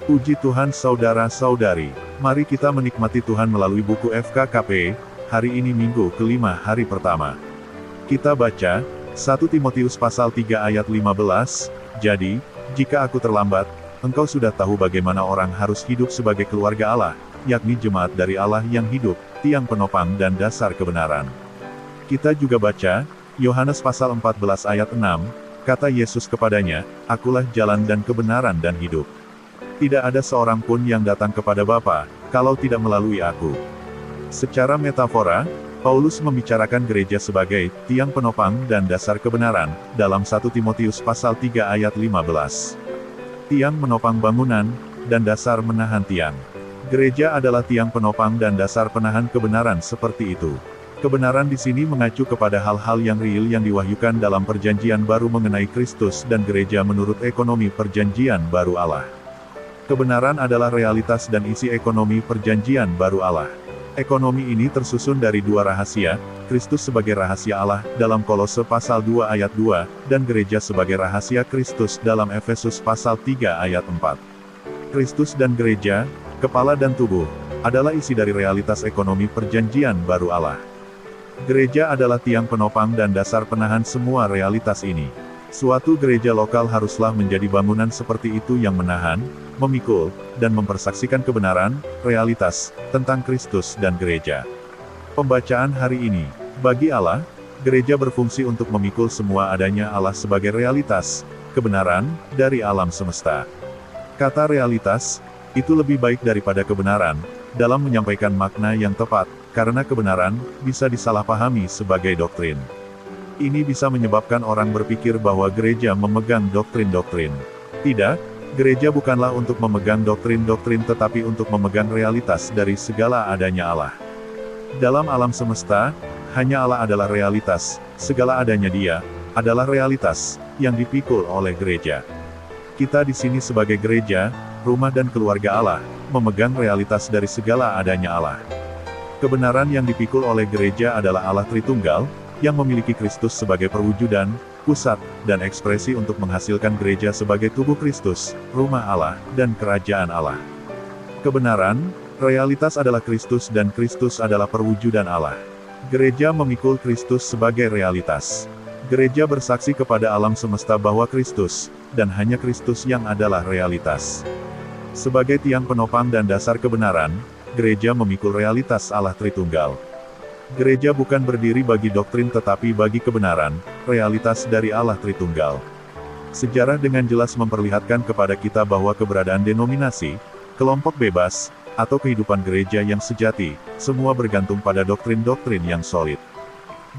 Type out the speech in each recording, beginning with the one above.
Puji Tuhan saudara-saudari, mari kita menikmati Tuhan melalui buku FKKP, hari ini Minggu kelima hari pertama. Kita baca, 1 Timotius pasal 3 ayat 15, jadi, jika aku terlambat, engkau sudah tahu bagaimana orang harus hidup sebagai keluarga Allah, yakni jemaat dari Allah yang hidup, tiang penopang dan dasar kebenaran. Kita juga baca, Yohanes pasal 14 ayat 6, kata Yesus kepadanya, akulah jalan dan kebenaran dan hidup. Tidak ada seorang pun yang datang kepada Bapa, kalau tidak melalui aku. Secara metafora, Paulus membicarakan gereja sebagai tiang penopang dan dasar kebenaran, dalam 1 Timotius pasal 3 ayat 15. Tiang menopang bangunan, dan dasar menahan tiang. Gereja adalah tiang penopang dan dasar penahan kebenaran seperti itu. Kebenaran di sini mengacu kepada hal-hal yang real yang diwahyukan dalam perjanjian baru mengenai Kristus dan gereja menurut ekonomi perjanjian baru Allah. Kebenaran adalah realitas dan isi ekonomi perjanjian baru Allah. Ekonomi ini tersusun dari dua rahasia, Kristus sebagai rahasia Allah, dalam Kolose pasal 2 ayat 2, dan gereja sebagai rahasia Kristus dalam Efesus pasal 3 ayat 4. Kristus dan gereja, kepala dan tubuh, adalah isi dari realitas ekonomi perjanjian baru Allah. Gereja adalah tiang penopang dan dasar penahan semua realitas ini. Suatu gereja lokal haruslah menjadi bangunan seperti itu yang menahan, memikul, dan mempersaksikan kebenaran, realitas, tentang Kristus dan gereja. Pembacaan hari ini, bagi Allah, gereja berfungsi untuk memikul semua adanya Allah sebagai realitas, kebenaran, dari alam semesta. Kata realitas, itu lebih baik daripada kebenaran, dalam menyampaikan makna yang tepat, karena kebenaran, bisa disalahpahami sebagai doktrin. Ini bisa menyebabkan orang berpikir bahwa gereja memegang doktrin-doktrin. Tidak, gereja bukanlah untuk memegang doktrin-doktrin tetapi untuk memegang realitas dari segala adanya Allah. Dalam alam semesta, hanya Allah adalah realitas, segala adanya Dia, adalah realitas, yang dipikul oleh gereja. Kita di sini sebagai gereja, rumah dan keluarga Allah, memegang realitas dari segala adanya Allah. Kebenaran yang dipikul oleh gereja adalah Allah Tritunggal, yang memiliki Kristus sebagai perwujudan, pusat, dan ekspresi untuk menghasilkan gereja sebagai tubuh Kristus, rumah Allah, dan kerajaan Allah. Kebenaran, realitas adalah Kristus dan Kristus adalah perwujudan Allah. Gereja memikul Kristus sebagai realitas. Gereja bersaksi kepada alam semesta bahwa Kristus, dan hanya Kristus yang adalah realitas. Sebagai tiang penopang dan dasar kebenaran, gereja memikul realitas Allah Tritunggal. Gereja bukan berdiri bagi doktrin tetapi bagi kebenaran, realitas dari Allah Tritunggal. Sejarah dengan jelas memperlihatkan kepada kita bahwa keberadaan denominasi, kelompok bebas, atau kehidupan gereja yang sejati, semua bergantung pada doktrin-doktrin yang solid.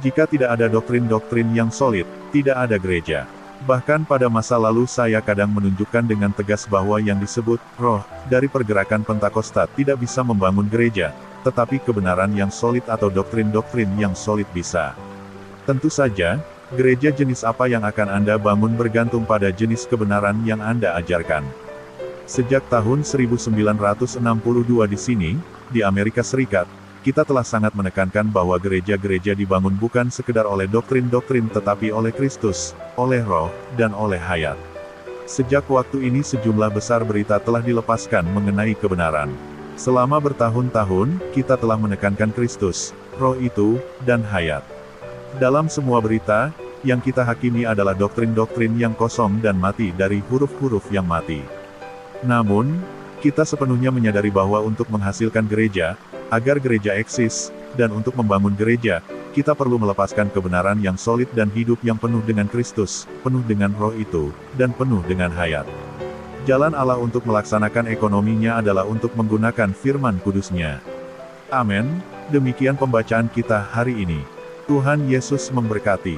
Jika tidak ada doktrin-doktrin yang solid, tidak ada gereja. Bahkan pada masa lalu saya kadang menunjukkan dengan tegas bahwa yang disebut roh dari pergerakan Pentakosta tidak bisa membangun gereja, tetapi kebenaran yang solid atau doktrin-doktrin yang solid bisa. Tentu saja, gereja jenis apa yang akan Anda bangun bergantung pada jenis kebenaran yang Anda ajarkan. Sejak tahun 1962 di sini, di Amerika Serikat, kita telah sangat menekankan bahwa gereja-gereja dibangun bukan sekedar oleh doktrin-doktrin tetapi oleh Kristus, oleh Roh, dan oleh Hayat. Sejak waktu ini sejumlah besar berita telah dilepaskan mengenai kebenaran. Selama bertahun-tahun, kita telah menekankan Kristus, Roh itu, dan Hayat. Dalam semua berita, yang kita hakimi adalah doktrin-doktrin yang kosong dan mati dari huruf-huruf yang mati. Namun, kita sepenuhnya menyadari bahwa untuk menghasilkan gereja, agar gereja eksis, dan untuk membangun gereja, kita perlu melepaskan kebenaran yang solid dan hidup yang penuh dengan Kristus, penuh dengan Roh itu, dan penuh dengan Hayat. Jalan Allah untuk melaksanakan ekonominya adalah untuk menggunakan firman kudus-Nya. Amin. Demikian pembacaan kita hari ini. Tuhan Yesus memberkati.